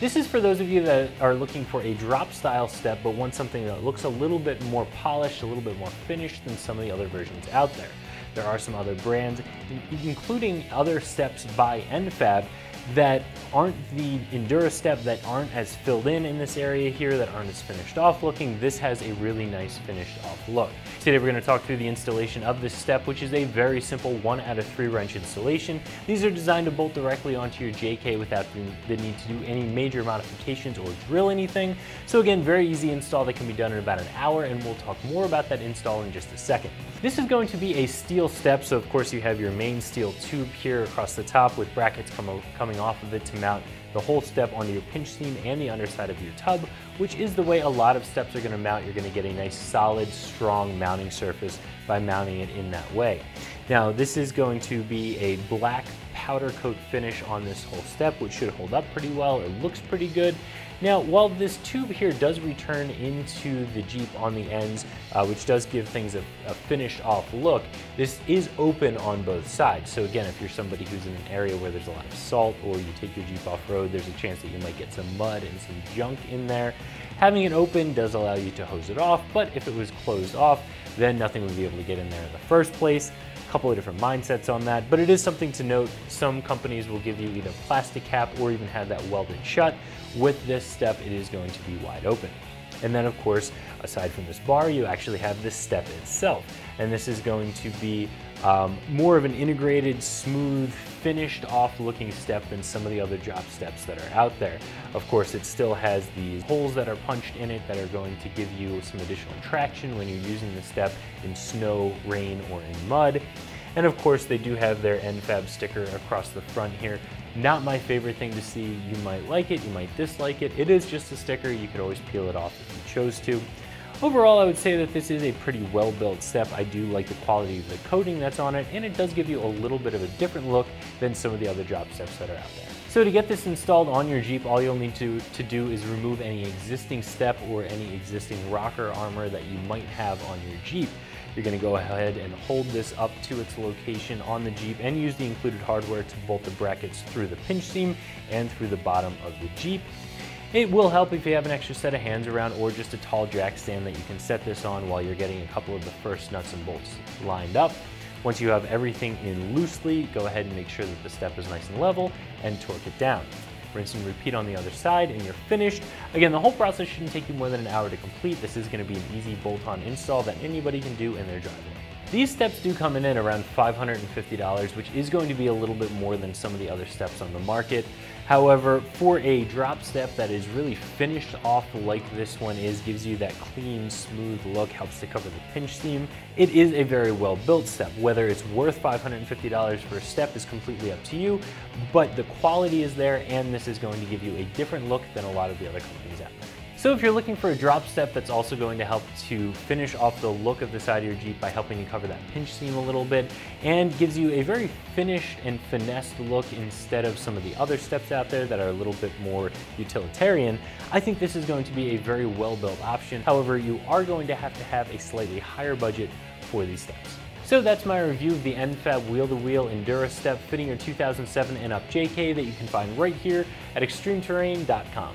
This is for those of you that are looking for a drop style step but want something that looks a little bit more polished, a little bit more finished than some of the other versions out there. There are some other brands, including other steps by N-Fab, that aren't the N-Durastep, that aren't as filled in this area here, that aren't as finished off looking. This has a really nice finished off look. Today we're going to talk through the installation of this step, which is a very simple 1 out of 3 wrench installation. These are designed to bolt directly onto your JK without the need to do any major modifications or drill anything. So again, very easy install that can be done in about an hour, and we'll talk more about that install in just a second. This is going to be a steel step, so of course you have your main steel tube here across the top with brackets coming off of it to mount the whole step onto your pinch seam and the underside of your tub, which is the way a lot of steps are going to mount. You're going to get a nice solid, strong mounting surface by mounting it in that way. Now this is going to be a black powder coat finish on this whole step, which should hold up pretty well. It looks pretty good. Now, while this tube here does return into the Jeep on the ends, which does give things a finished off look, this is open on both sides. So again, if you're somebody who's in an area where there's a lot of salt, or you take your Jeep off-road, there's a chance that you might get some mud and some junk in there. Having it open does allow you to hose it off, but if it was closed off, then nothing would be able to get in there in the first place. Couple of different mindsets on that, but it is something to note. Some companies will give you either plastic cap or even have that welded shut. With this step, it is going to be wide open. And then of course, aside from this bar, you actually have this step itself. And this is going to be more of an integrated, smooth, finished off looking step than some of the other drop steps that are out there. Of course, it still has these holes that are punched in it that are going to give you some additional traction when you're using the step in snow, rain, or in mud. And of course, they do have their N-Fab sticker across the front here. Not my favorite thing to see. You might like it, you might dislike it. It is just a sticker. You could always peel it off if you chose to. Overall, I would say that this is a pretty well-built step. I do like the quality of the coating that's on it, and it does give you a little bit of a different look than some of the other drop steps that are out there. So to get this installed on your Jeep, all you'll need to do is remove any existing step or any existing rocker armor that you might have on your Jeep. You're going to go ahead and hold this up to its location on the Jeep and use the included hardware to bolt the brackets through the pinch seam and through the bottom of the Jeep. It will help if you have an extra set of hands around or just a tall jack stand that you can set this on while you're getting a couple of the first nuts and bolts lined up. Once you have everything in loosely, go ahead and make sure that the step is nice and level and torque it down. Rinse and repeat on the other side and you're finished. Again, the whole process shouldn't take you more than an hour to complete. This is going to be an easy bolt-on install that anybody can do in their driveway. These steps do come in at around $550, which is going to be a little bit more than some of the other steps on the market. However, for a drop step that is really finished off like this one is, gives you that clean, smooth look, helps to cover the pinch seam, it is a very well built step. Whether it's worth $550 for a step is completely up to you, but the quality is there, and this is going to give you a different look than a lot of the other companies out there. So if you're looking for a drop step that's also going to help to finish off the look of the side of your Jeep by helping you cover that pinch seam a little bit and gives you a very finished and finessed look instead of some of the other steps out there that are a little bit more utilitarian, I think this is going to be a very well-built option. However, you are going to have a slightly higher budget for these steps. So that's my review of the N-Fab Wheel-to-Wheel N-Durastep fitting your 2007 and up JK that you can find right here at ExtremeTerrain.com.